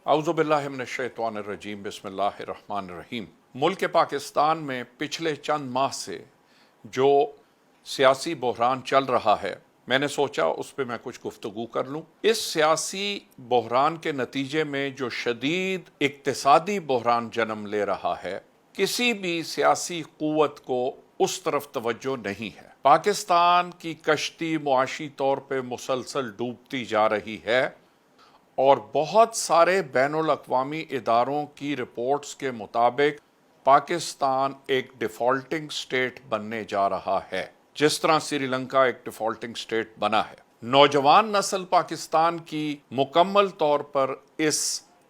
اعوذ باللہ من الشیطان الرجیم بسم اللہ الرحمن الرحیم۔ ملک پاکستان میں پچھلے چند ماہ سے جو سیاسی بحران چل رہا ہے، میں نے سوچا اس پہ میں کچھ گفتگو کر لوں۔ اس سیاسی بحران کے نتیجے میں جو شدید اقتصادی بحران جنم لے رہا ہے، کسی بھی سیاسی قوت کو اس طرف توجہ نہیں ہے۔ پاکستان کی کشتی معاشی طور پہ مسلسل ڈوبتی جا رہی ہے اور بہت سارے بین الاقوامی اداروں کی رپورٹس کے مطابق پاکستان ایک ڈیفالٹنگ سٹیٹ بننے جا رہا ہے، جس طرح سری لنکا ایک ڈیفالٹنگ سٹیٹ بنا ہے۔ نوجوان نسل پاکستان کی مکمل طور پر اس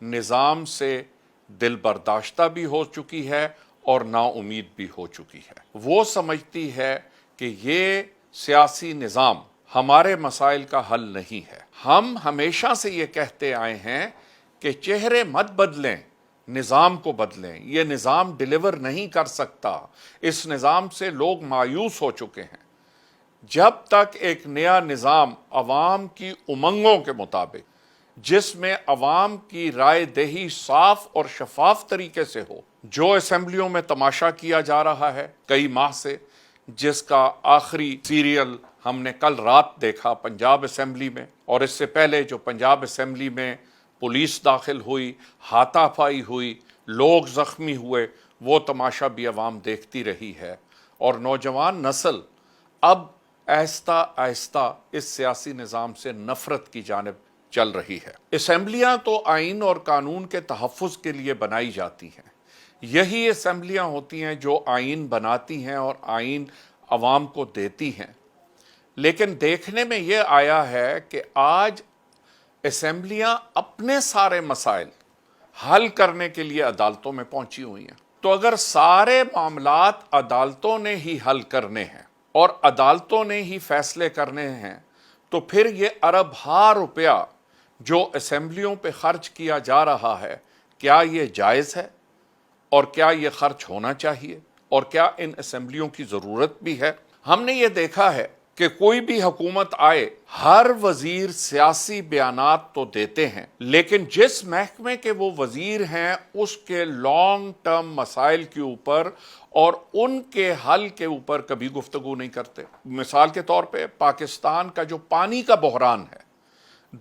نظام سے دل برداشتہ بھی ہو چکی ہے اور نا امید بھی ہو چکی ہے۔ وہ سمجھتی ہے کہ یہ سیاسی نظام ہمارے مسائل کا حل نہیں ہے۔ ہم ہمیشہ سے یہ کہتے آئے ہیں کہ چہرے مت بدلیں، نظام کو بدلیں۔ یہ نظام ڈیلیور نہیں کر سکتا۔ اس نظام سے لوگ مایوس ہو چکے ہیں۔ جب تک ایک نیا نظام عوام کی امنگوں کے مطابق، جس میں عوام کی رائے دہی صاف اور شفاف طریقے سے ہو، جو اسمبلیوں میں تماشا کیا جا رہا ہے کئی ماہ سے، جس کا آخری سیریل ہم نے کل رات دیکھا پنجاب اسمبلی میں، اور اس سے پہلے جو پنجاب اسمبلی میں پولیس داخل ہوئی، ہاتھا پائی ہوئی، لوگ زخمی ہوئے، وہ تماشا بھی عوام دیکھتی رہی ہے۔ اور نوجوان نسل اب آہستہ آہستہ اس سیاسی نظام سے نفرت کی جانب چل رہی ہے۔ اسمبلیاں تو آئین اور قانون کے تحفظ کے لیے بنائی جاتی ہیں۔ یہی اسمبلیاں ہوتی ہیں جو آئین بناتی ہیں اور آئین عوام کو دیتی ہیں۔ لیکن دیکھنے میں یہ آیا ہے کہ آج اسمبلیاں اپنے سارے مسائل حل کرنے کے لیے عدالتوں میں پہنچی ہوئی ہیں۔ تو اگر سارے معاملات عدالتوں نے ہی حل کرنے ہیں اور عدالتوں نے ہی فیصلے کرنے ہیں، تو پھر یہ ارب ہا روپیہ جو اسمبلیوں پہ خرچ کیا جا رہا ہے، کیا یہ جائز ہے اور کیا یہ خرچ ہونا چاہیے اور کیا ان اسمبلیوں کی ضرورت بھی ہے؟ ہم نے یہ دیکھا ہے کہ کوئی بھی حکومت آئے، ہر وزیر سیاسی بیانات تو دیتے ہیں، لیکن جس محکمے کے وہ وزیر ہیں اس کے لانگ ٹرم مسائل کے اوپر اور ان کے حل کے اوپر کبھی گفتگو نہیں کرتے۔ مثال کے طور پہ پاکستان کا جو پانی کا بحران ہے،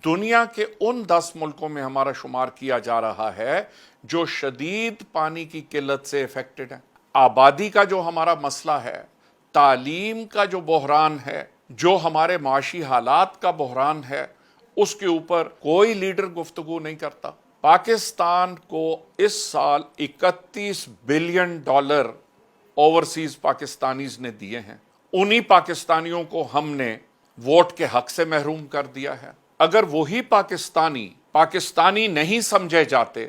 دنیا کے ان 10 ملکوں میں ہمارا شمار کیا جا رہا ہے جو شدید پانی کی قلت سے افیکٹڈ ہیں۔ آبادی کا جو ہمارا مسئلہ ہے، تعلیم کا جو بحران ہے، جو ہمارے معاشی حالات کا بحران ہے، اس کے اوپر کوئی لیڈر گفتگو نہیں کرتا۔ پاکستان کو اس سال $31 بلین اوورسیز پاکستانیز نے دیے ہیں۔ انہی پاکستانیوں کو ہم نے ووٹ کے حق سے محروم کر دیا ہے۔ اگر وہی پاکستانی نہیں سمجھے جاتے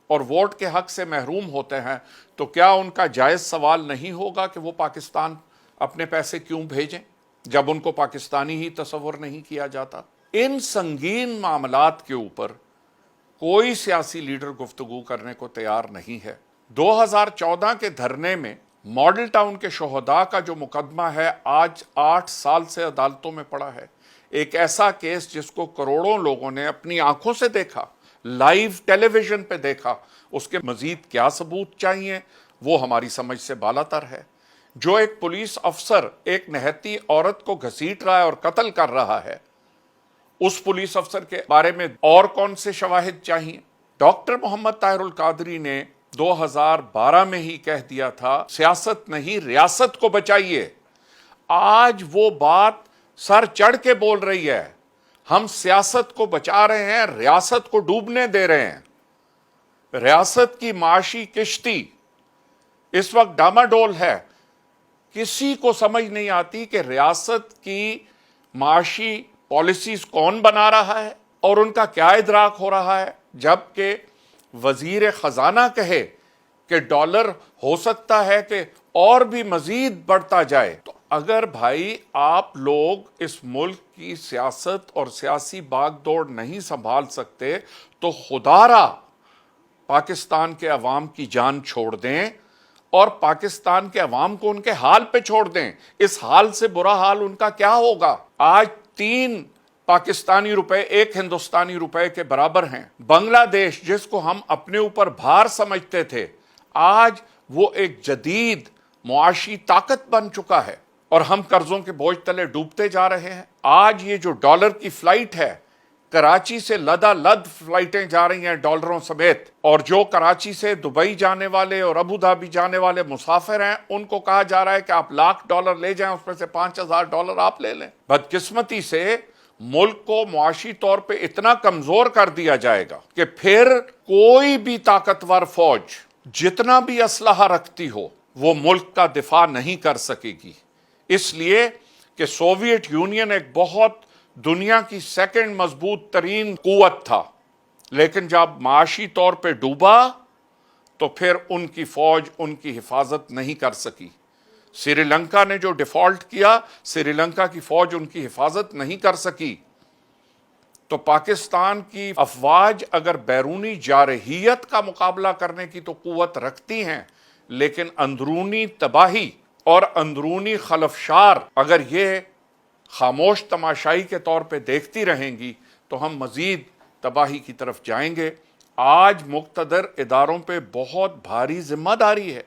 اور ووٹ کے حق سے محروم ہوتے ہیں، تو کیا ان کا جائز سوال نہیں ہوگا کہ وہ پاکستان اپنے پیسے کیوں بھیجیں جب ان کو پاکستانی ہی تصور نہیں کیا جاتا؟ ان سنگین معاملات کے اوپر کوئی سیاسی لیڈر گفتگو کرنے کو تیار نہیں ہے۔ 2014 کے دھرنے میں ماڈل ٹاؤن کے شہداء کا جو مقدمہ ہے، آج 8 سال سے عدالتوں میں پڑا ہے۔ ایک ایسا کیس جس کو کروڑوں لوگوں نے اپنی آنکھوں سے دیکھا، لائیو ٹیلی ویژن پہ دیکھا، اس کے مزید کیا ثبوت چاہیے، وہ ہماری سمجھ سے بالا تر ہے۔ جو ایک پولیس افسر ایک نہتی عورت کو گھسیٹ رہا ہے اور قتل کر رہا ہے، اس پولیس افسر کے بارے میں اور کون سے شواہد چاہیے؟ ڈاکٹر محمد طاہر القادری نے 2012 میں ہی کہہ دیا تھا، سیاست نہیں ریاست کو بچائیے۔ آج وہ بات سر چڑھ کے بول رہی ہے، ہم سیاست کو بچا رہے ہیں، ریاست کو ڈوبنے دے رہے ہیں۔ ریاست کی معاشی کشتی اس وقت ڈاماڈول ہے۔ کسی کو سمجھ نہیں آتی کہ ریاست کی معاشی پالیسیز کون بنا رہا ہے اور ان کا کیا ادراک ہو رہا ہے، جبکہ وزیر خزانہ کہے کہ ڈالر ہو سکتا ہے کہ اور بھی مزید بڑھتا جائے۔ تو اگر بھائی آپ لوگ اس ملک کی سیاست اور سیاسی باغ دوڑ نہیں سنبھال سکتے، تو خدا را پاکستان کے عوام کی جان چھوڑ دیں اور پاکستان کے عوام کو ان کے حال پہ چھوڑ دیں۔ اس حال سے برا حال ان کا کیا ہوگا؟ آج 3 پاکستانی روپے ایک ہندوستانی روپے کے برابر ہیں۔ بنگلہ دیش جس کو ہم اپنے اوپر بھار سمجھتے تھے، آج وہ ایک جدید معاشی طاقت بن چکا ہے، اور ہم قرضوں کے بوجھ تلے ڈوبتے جا رہے ہیں۔ آج یہ جو ڈالر کی فلائٹ ہے، کراچی سے لدا لد فلائٹیں جا رہی ہیں ڈالروں سمیت، اور جو کراچی سے دبئی جانے والے اور ابو دھابی جانے والے مسافر ہیں، ان کو کہا جا رہا ہے کہ آپ $1,00,000 لے جائیں، اس میں سے $5,000 آپ لے لیں۔ بدقسمتی سے ملک کو معاشی طور پہ اتنا کمزور کر دیا جائے گا کہ پھر کوئی بھی طاقتور فوج جتنا بھی اسلحہ رکھتی ہو، وہ ملک کا دفاع نہیں کر سکے گی، اس لیے کہ سوویت یونین ایک بہت دنیا کی سیکنڈ مضبوط ترین قوت تھا، لیکن جب معاشی طور پہ ڈوبا تو پھر ان کی فوج ان کی حفاظت نہیں کر سکی۔ سری لنکا نے جو ڈیفالٹ کیا، سری لنکا کی فوج ان کی حفاظت نہیں کر سکی۔ تو پاکستان کی افواج اگر بیرونی جارحیت کا مقابلہ کرنے کی تو قوت رکھتی ہیں، لیکن اندرونی تباہی اور اندرونی خلفشار اگر یہ خاموش تماشائی کے طور پہ دیکھتی رہیں گی تو ہم مزید تباہی کی طرف جائیں گے۔ آج مقتدر اداروں پہ بہت بھاری ذمہ داری ہے۔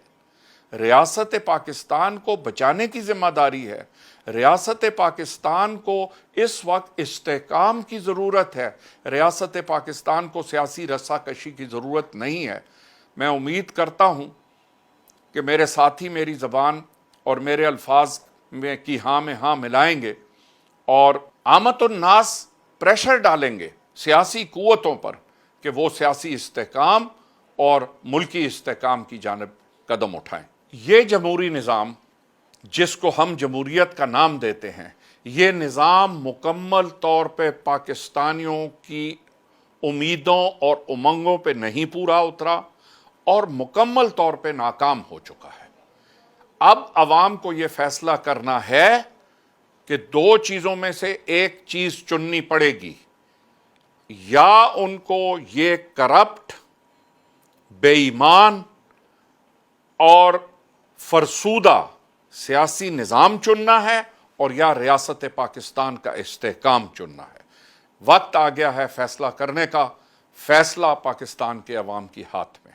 ریاست پاکستان کو بچانے کی ذمہ داری ہے۔ ریاست پاکستان کو اس وقت استحکام کی ضرورت ہے۔ ریاست پاکستان کو سیاسی رسا کشی کی ضرورت نہیں ہے۔ میں امید کرتا ہوں کہ میرے ساتھی میری زبان اور میرے الفاظ میں کی ہاں میں ہاں ملائیں گے، اور عامت الناس پریشر ڈالیں گے سیاسی قوتوں پر کہ وہ سیاسی استحکام اور ملکی استحکام کی جانب قدم اٹھائیں۔ یہ جمہوری نظام جس کو ہم جمہوریت کا نام دیتے ہیں، یہ نظام مکمل طور پہ پاکستانیوں کی امیدوں اور امنگوں پہ نہیں پورا اترا اور مکمل طور پہ ناکام ہو چکا ہے۔ اب عوام کو یہ فیصلہ کرنا ہے کہ دو چیزوں میں سے ایک چیز چننی پڑے گی، یا ان کو یہ کرپٹ، بے ایمان اور فرسودہ سیاسی نظام چننا ہے، اور یا ریاست پاکستان کا استحکام چننا ہے۔ وقت آ گیا ہے فیصلہ کرنے کا۔ فیصلہ پاکستان کے عوام کی ہاتھ میں۔